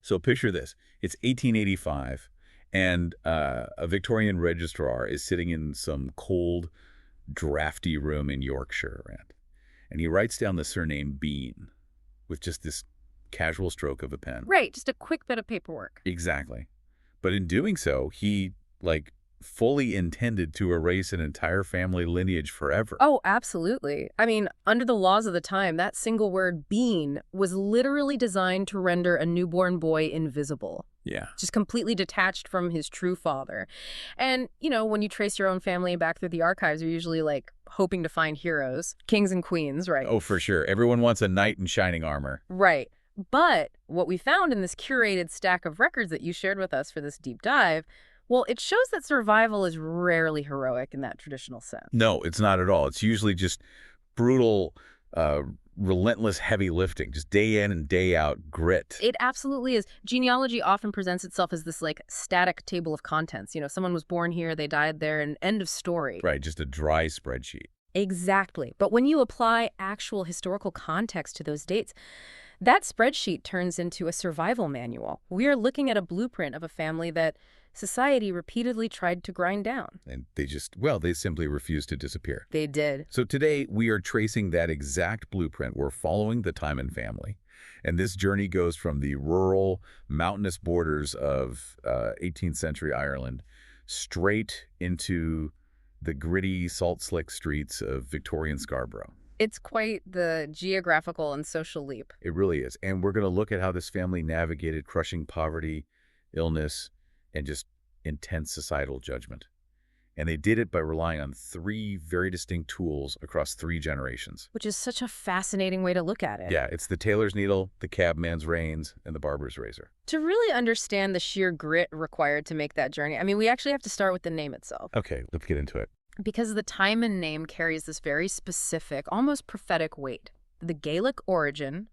So picture this. It's 1885, and a Victorian registrar is sitting in some cold, drafty room in Yorkshire, right? And he writes down the surname Bean with just this casual stroke of a pen. Right, just a quick bit of paperwork. Exactly. But in doing so, he, fully intended to erase an entire family lineage forever. Oh, absolutely. I mean, under the laws of the time, that single word bean was literally designed to render a newborn boy invisible. Yeah. Just completely detached from his true father. And, when you trace your own family back through the archives, you're usually hoping to find heroes, kings and queens, right? Oh, for sure. Everyone wants a knight in shining armor. Right. But what we found in this curated stack of records that you shared with us for this deep dive, well, it shows that survival is rarely heroic in that traditional sense. No, it's not at all. It's usually just brutal, relentless heavy lifting, just day in and day out grit. It absolutely is. Genealogy often presents itself as this static table of contents. Someone was born here, they died there, and end of story. Right, just a dry spreadsheet. Exactly. But when you apply actual historical context to those dates, that spreadsheet turns into a survival manual. We are looking at a blueprint of a family that society repeatedly tried to grind down. And they simply refused to disappear. They did. So today, we are tracing that exact blueprint. We're following the Tymon family. And this journey goes from the rural, mountainous borders of 18th century Ireland straight into the gritty, salt-slick streets of Victorian Scarborough. It's quite the geographical and social leap. It really is. And we're going to look at how this family navigated crushing poverty, illness, and just intense societal judgment. And they did it by relying on three very distinct tools across three generations. Which is such a fascinating way to look at it. Yeah, it's the tailor's needle, the cabman's reins, and the barber's razor. To really understand the sheer grit required to make that journey, we actually have to start with the name itself. Okay, let's get into it. Because the Tymon name carries this very specific, almost prophetic weight. The Gaelic origin,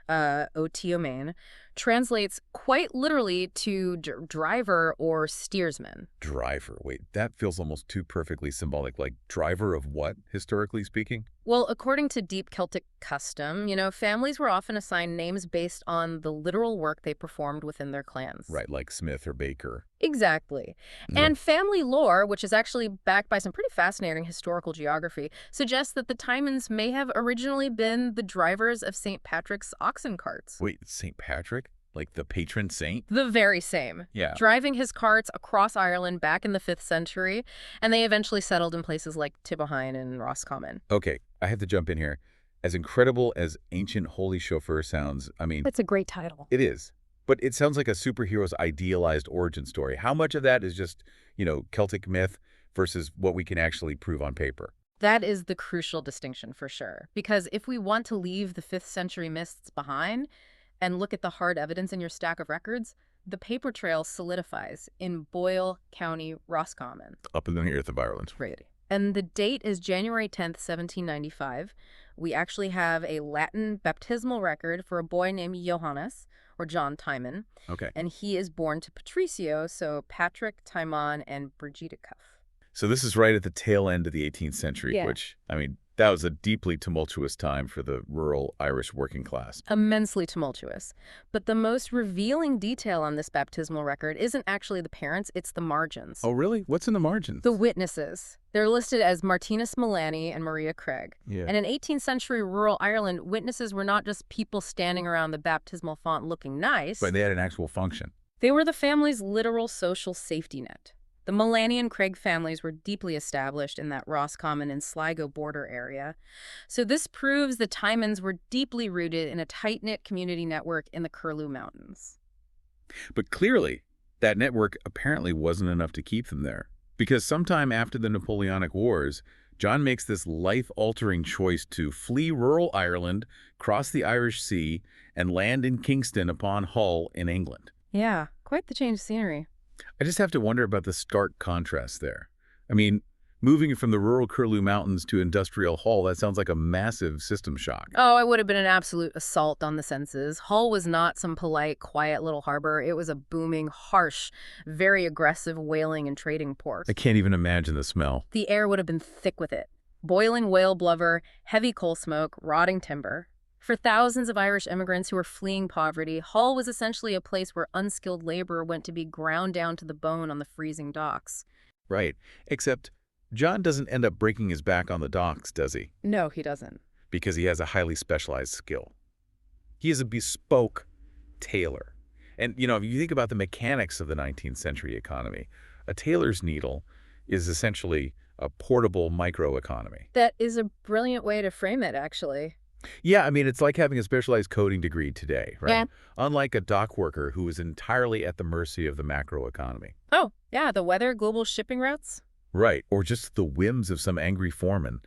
Otiomane, translates quite literally to driver or steersman. Driver. Wait, that feels almost too perfectly symbolic. Like driver of what, historically speaking? Well, according to deep Celtic custom, families were often assigned names based on the literal work they performed within their clans. Right, like Smith or Baker. Exactly. And family lore, which is actually backed by some pretty fascinating historical geography, suggests that the Tymons may have originally been the drivers of St. Patrick's oxen carts. Wait, St. Patrick? Like the patron saint? The very same. Yeah. Driving his carts across Ireland back in the 5th century, and they eventually settled in places like Tibohine and Roscommon. Okay, I have to jump in here. As incredible as Ancient Holy Chauffeur sounds, It's a great title. It is. But it sounds like a superhero's idealized origin story. How much of that is just, Celtic myth versus what we can actually prove on paper? That is the crucial distinction for sure. Because if we want to leave the 5th century myths behind and look at the hard evidence in your stack of records, the paper trail solidifies in Boyle County, Roscommon. Up in the earth of Ireland. Right. And the date is January 10th, 1795. We actually have a Latin baptismal record for a boy named Johannes, or John Tymon. Okay. And he is born to Patricio, so Patrick, Tymon, and Brigida Cuff. So this is right at the tail end of the 18th century, Yeah. which, that was a deeply tumultuous time for the rural Irish working class. Immensely tumultuous. But the most revealing detail on this baptismal record isn't actually the parents, it's the margins. Oh, really? What's in the margins? The witnesses. They're listed as Martinus Mullaney and Maria Craig. Yeah. And in 18th century rural Ireland, witnesses were not just people standing around the baptismal font looking nice. But they had an actual function. They were the family's literal social safety net. The Mullaney and Craig families were deeply established in that Roscommon and Sligo border area. So this proves the Tymons were deeply rooted in a tight-knit community network in the Curlew Mountains. But clearly, that network apparently wasn't enough to keep them there. Because sometime after the Napoleonic Wars, John makes this life-altering choice to flee rural Ireland, cross the Irish Sea, and land in Kingston upon Hull in England. Yeah, quite the change of scenery. I just have to wonder about the stark contrast there. Moving from the rural Curlew Mountains to industrial Hull, that sounds like a massive system shock. Oh, it would have been an absolute assault on the senses. Hull was not some polite, quiet little harbor. It was a booming, harsh, very aggressive whaling and trading port. I can't even imagine the smell. The air would have been thick with it. Boiling whale blubber, heavy coal smoke, rotting timber. For thousands of Irish immigrants who were fleeing poverty, Hull was essentially a place where unskilled labor went to be ground down to the bone on the freezing docks. Right. Except John doesn't end up breaking his back on the docks, does he? No, he doesn't. Because he has a highly specialized skill. He is a bespoke tailor. And, if you think about the mechanics of the 19th century economy, a tailor's needle is essentially a portable microeconomy. That is a brilliant way to frame it, actually. Yeah, it's like having a specialized coding degree today, right? Yeah. Unlike a dock worker who is entirely at the mercy of the macroeconomy. Oh, yeah, the weather, global shipping routes. Right, or just the whims of some angry foreman.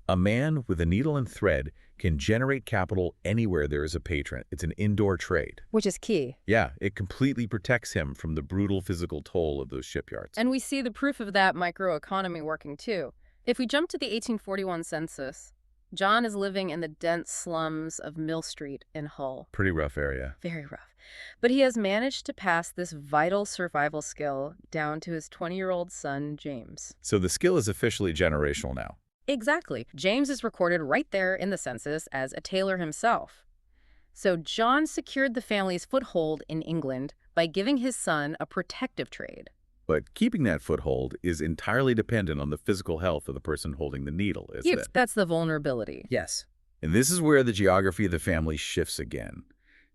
A man with a needle and thread can generate capital anywhere there is a patron. It's an indoor trade. Which is key. Yeah, it completely protects him from the brutal physical toll of those shipyards. And we see the proof of that microeconomy working, too. If we jump to the 1841 census, John is living in the dense slums of Mill Street in Hull. Pretty rough area. Very rough. But he has managed to pass this vital survival skill down to his 20-year-old son, James. So the skill is officially generational now. Exactly. James is recorded right there in the census as a tailor himself. So John secured the family's foothold in England by giving his son a protective trade. But keeping that foothold is entirely dependent on the physical health of the person holding the needle, isn't it? That's the vulnerability. Yes. And this is where the geography of the family shifts again.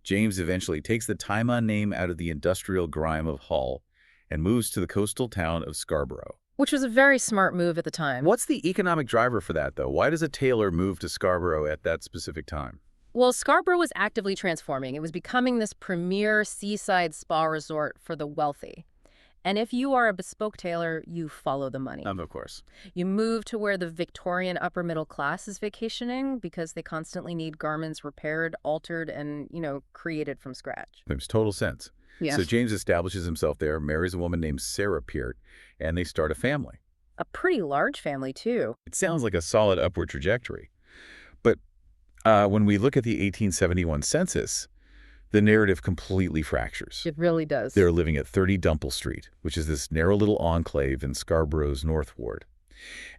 James eventually takes the Tymon name out of the industrial grime of Hull and moves to the coastal town of Scarborough. Which was a very smart move at the time. What's the economic driver for that, though? Why does a tailor move to Scarborough at that specific time? Well, Scarborough was actively transforming. It was becoming this premier seaside spa resort for the wealthy. And if you are a bespoke tailor, you follow the money. Of course. You move to where the Victorian upper middle class is vacationing because they constantly need garments repaired, altered, and, created from scratch. Makes total sense. Yeah. So James establishes himself there, marries a woman named Sarah Peart, and they start a family. A pretty large family, too. It sounds like a solid upward trajectory. But when we look at the 1871 census, the narrative completely fractures. It really does. They're living at 30 Dumple Street, which is this narrow little enclave in Scarborough's North Ward.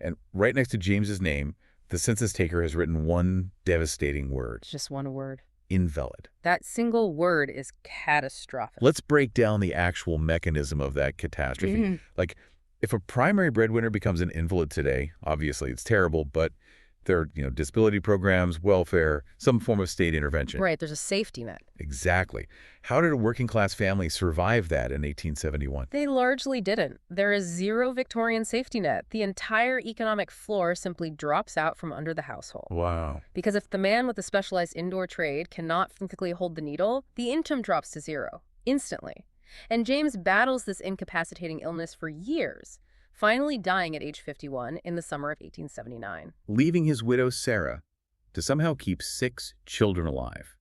And right next to James's name, the census taker has written one devastating word. It's just one word. Invalid. That single word is catastrophic. Let's break down the actual mechanism of that catastrophe. Like, if a primary breadwinner becomes an invalid today, obviously it's terrible, but there are, disability programs, welfare, some form of state intervention. Right, there's a safety net. Exactly. How did a working-class family survive that in 1871? They largely didn't. There is zero Victorian safety net. The entire economic floor simply drops out from under the household. Wow. Because if the man with the specialized indoor trade cannot physically hold the needle, the income drops to zero, instantly. And James battles this incapacitating illness for years, finally dying at age 51 in the summer of 1879. Leaving his widow, Sarah, to somehow keep 6 children alive.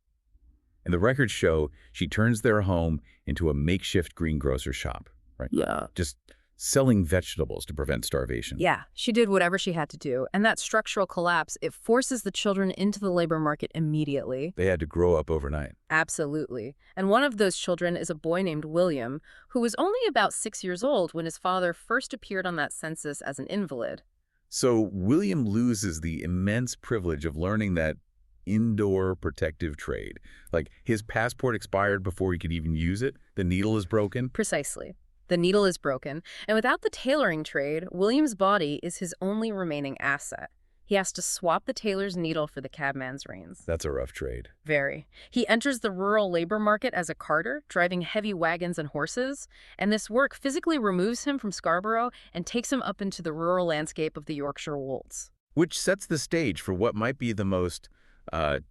And the records show she turns their home into a makeshift greengrocer shop, right? Yeah. Just selling vegetables to prevent starvation. Yeah, she did whatever she had to do. And that structural collapse, it forces the children into the labor market immediately. They had to grow up overnight. Absolutely. And one of those children is a boy named William, who was only about 6 years old when his father first appeared on that census as an invalid. So William loses the immense privilege of learning that indoor protective trade. Like, his passport expired before he could even use it. The needle is broken. Precisely. The needle is broken, and without the tailoring trade, William's body is his only remaining asset. He has to swap the tailor's needle for the cabman's reins. That's a rough trade. Very. He enters the rural labor market as a carter, driving heavy wagons and horses, and this work physically removes him from Scarborough and takes him up into the rural landscape of the Yorkshire wolds. Which sets the stage for what might be the most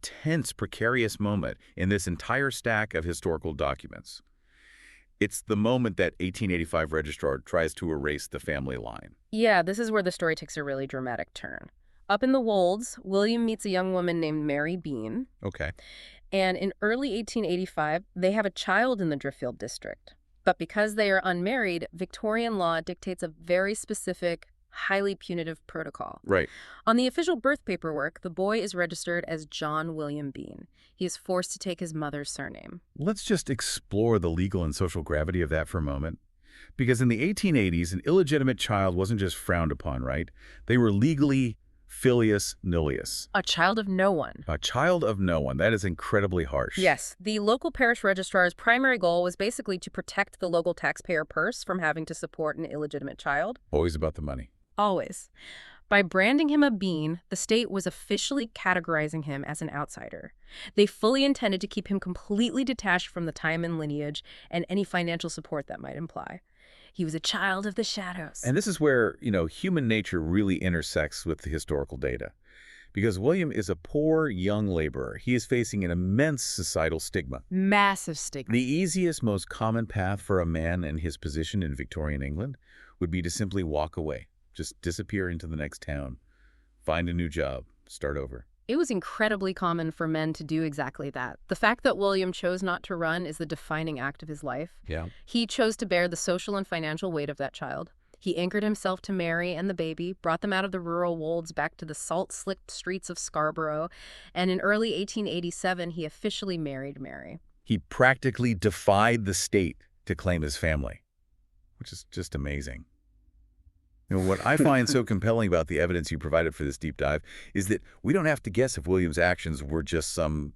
tense, precarious moment in this entire stack of historical documents. It's the moment that 1885 registrar tries to erase the family line. Yeah, this is where the story takes a really dramatic turn. Up in the Wolds, William meets a young woman named Mary Bean. Okay. And in early 1885, they have a child in the Driffield district. But because they are unmarried, Victorian law dictates a very specific, highly punitive protocol. Right. On the official birth paperwork, the boy is registered as John William Bean. He is forced to take his mother's surname. Let's just explore the legal and social gravity of that for a moment. Because in the 1880s, an illegitimate child wasn't just frowned upon, right? They were legally Filius nullius. A child of no one. A child of no one. That is incredibly harsh. Yes, the local parish registrar's primary goal was basically to protect the local taxpayer purse from having to support an illegitimate child. Always about the money. Always. By branding him a bean, the state was officially categorizing him as an outsider. They fully intended to keep him completely detached from the Tymon lineage and any financial support that might imply. He was a child of the shadows. And this is where, human nature really intersects with the historical data. Because William is a poor young laborer. He is facing an immense societal stigma. Massive stigma. The easiest, most common path for a man in his position in Victorian England would be to simply walk away, just disappear into the next town, find a new job, start over. It was incredibly common for men to do exactly that. The fact that William chose not to run is the defining act of his life. Yeah. He chose to bear the social and financial weight of that child. He anchored himself to Mary and the baby, brought them out of the rural wolds back to the salt-slicked streets of Scarborough, and in early 1887, he officially married Mary. He practically defied the state to claim his family, which is just amazing. What I find so compelling about the evidence you provided for this deep dive is that we don't have to guess if William's actions were just some,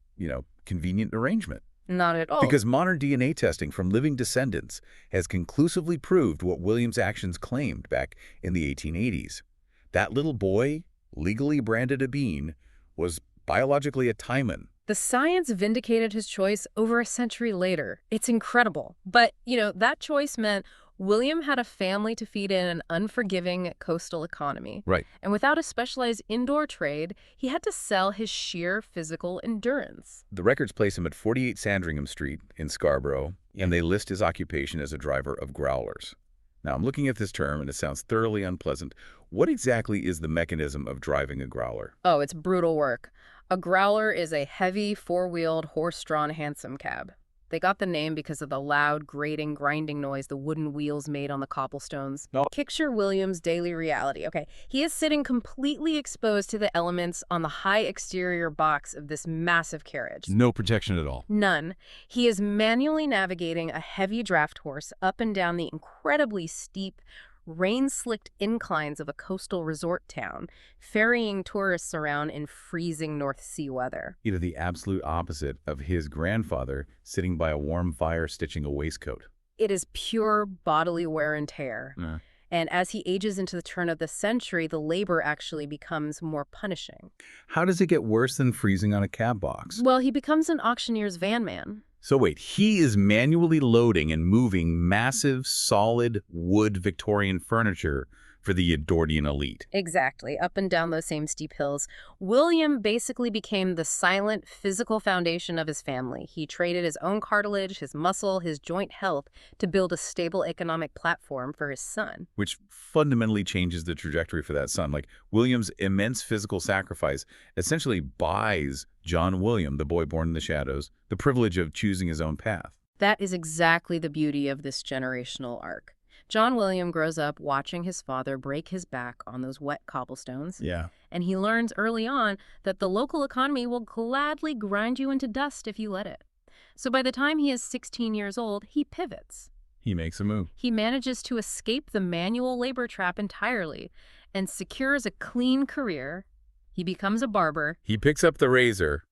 convenient arrangement. Not at all. Because modern DNA testing from living descendants has conclusively proved what William's actions claimed back in the 1880s. That little boy, legally branded a bean, was biologically a Tymon. The science vindicated his choice over a century later. It's incredible. But, that choice meant William had a family to feed in an unforgiving coastal economy. Right. And without a specialized indoor trade, he had to sell his sheer physical endurance. The records place him at 48 Sandringham Street in Scarborough, and they list his occupation as a driver of growlers. Now, I'm looking at this term, and it sounds thoroughly unpleasant. What exactly is the mechanism of driving a growler? Oh, it's brutal work. A growler is a heavy, four-wheeled, horse-drawn hansom cab. They got the name because of the loud, grating, grinding noise the wooden wheels made on the cobblestones. No. Picture William's daily reality. Okay, he is sitting completely exposed to the elements on the high exterior box of this massive carriage. No protection at all. None. He is manually navigating a heavy draft horse up and down the incredibly steep, rain-slicked inclines of a coastal resort town, ferrying tourists around in freezing North Sea weather. The absolute opposite of his grandfather sitting by a warm fire stitching a waistcoat. It is pure bodily wear and tear. Yeah. And as he ages into the turn of the century, the labor actually becomes more punishing. How does it get worse than freezing on a cab box? Well, he becomes an auctioneer's van man. So wait, he is manually loading and moving massive, solid wood Victorian furniture for the Edwardian elite. Exactly, up and down those same steep hills. William basically became the silent, physical foundation of his family. He traded his own cartilage, his muscle, his joint health to build a stable economic platform for his son. Which fundamentally changes the trajectory for that son. Like, William's immense physical sacrifice essentially buys John William, the boy born in the shadows, the privilege of choosing his own path. That is exactly the beauty of this generational arc. John William grows up watching his father break his back on those wet cobblestones. Yeah. And he learns early on that the local economy will gladly grind you into dust if you let it. So by the time he is 16 years old, he pivots. He makes a move. He manages to escape the manual labor trap entirely and secures a clean career. He becomes a barber. He picks up the razor.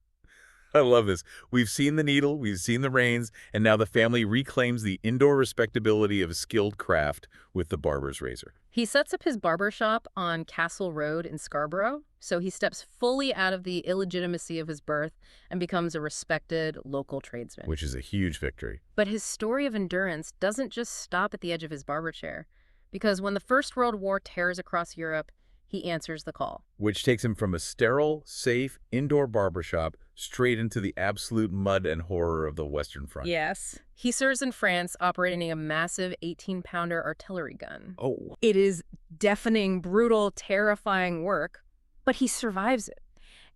I love this. We've seen the needle, we've seen the reins, and now the family reclaims the indoor respectability of a skilled craft with the barber's razor. He sets up his barbershop on Castle Road in Scarborough, so he steps fully out of the illegitimacy of his birth and becomes a respected local tradesman. Which is a huge victory. But his story of endurance doesn't just stop at the edge of his barber chair, because when the First World War tears across Europe, he answers the call. Which takes him from a sterile, safe, indoor barbershop straight into the absolute mud and horror of the Western Front. Yes. He serves in France operating a massive 18-pounder artillery gun. Oh. It is deafening, brutal, terrifying work, but he survives it.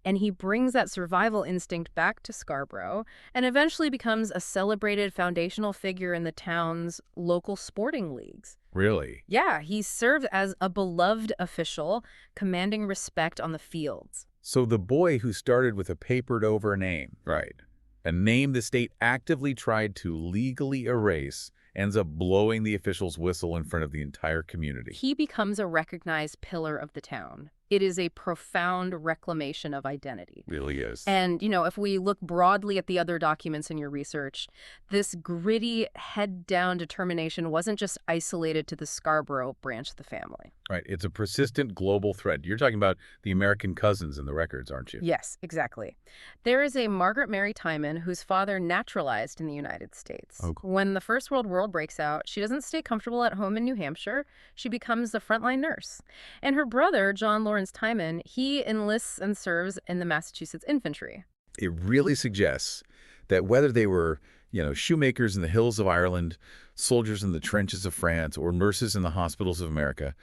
And he brings that survival instinct back to Scarborough and eventually becomes a celebrated foundational figure in the town's local sporting leagues. Really? Yeah, he served as a beloved official, commanding respect on the fields. So the boy who started with a papered-over name, right, a name the state actively tried to legally erase, ends up blowing the official's whistle in front of the entire community. He becomes a recognized pillar of the town. It is a profound reclamation of identity. Really is. And, if we look broadly at the other documents in your research, this gritty, head-down determination wasn't just isolated to the Scarborough branch of the family. Right. It's a persistent global threat. You're talking about the American cousins in the records, aren't you? Yes, exactly. There is a Margaret Mary Tymon whose father naturalized in the United States. Oh, cool. When the First World War breaks out, she doesn't stay comfortable at home in New Hampshire. She becomes a frontline nurse. And her brother, John Lawrence Tymon, he enlists and serves in the Massachusetts infantry. It really suggests that whether they were, shoemakers in the hills of Ireland, soldiers in the trenches of France, or nurses in the hospitals of America,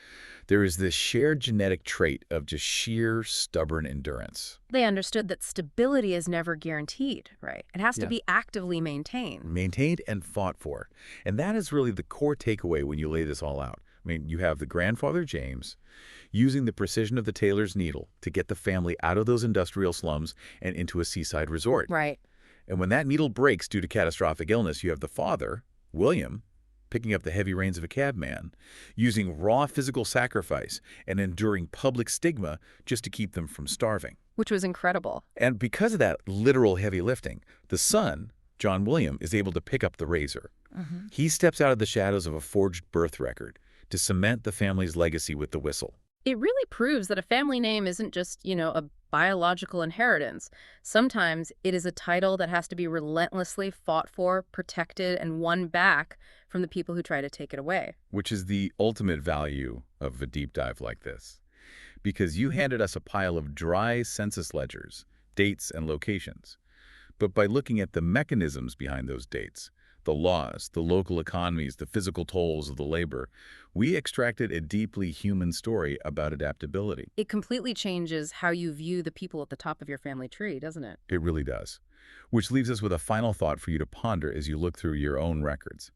there is this shared genetic trait of just sheer stubborn endurance. They understood that stability is never guaranteed, right? It has to be actively maintained. Maintained and fought for. And that is really the core takeaway when you lay this all out. I mean, you have the grandfather, James, using the precision of the tailor's needle to get the family out of those industrial slums and into a seaside resort. Right. And when that needle breaks due to catastrophic illness, you have the father, William, picking up the heavy reins of a cabman, using raw physical sacrifice and enduring public stigma just to keep them from starving. Which was incredible. And because of that literal heavy lifting, the son, John William, is able to pick up the razor. He steps out of the shadows of a forged birth record to cement the family's legacy with the whistle. It really proves that a family name isn't just, a biological inheritance. Sometimes it is a title that has to be relentlessly fought for, protected, and won back from the people who try to take it away. Which is the ultimate value of a deep dive like this. Because you handed us a pile of dry census ledgers, dates, and locations. But by looking at the mechanisms behind those dates, the laws, the local economies, the physical tolls of the labor, we extracted a deeply human story about adaptability. It completely changes how you view the people at the top of your family tree, doesn't it? It really does. Which leaves us with a final thought for you to ponder as you look through your own records.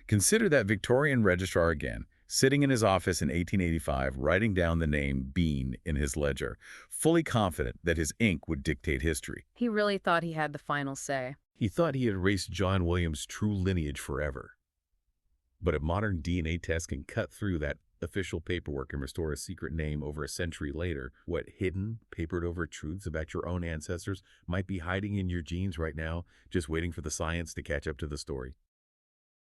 Consider that Victorian registrar again, sitting in his office in 1885, writing down the name Bean in his ledger, fully confident that his ink would dictate history. He really thought he had the final say. He thought he had erased John Williams' true lineage forever. But a modern DNA test can cut through that official paperwork and restore a secret name over a century later. What hidden, papered-over truths about your own ancestors might be hiding in your genes right now, just waiting for the science to catch up to the story.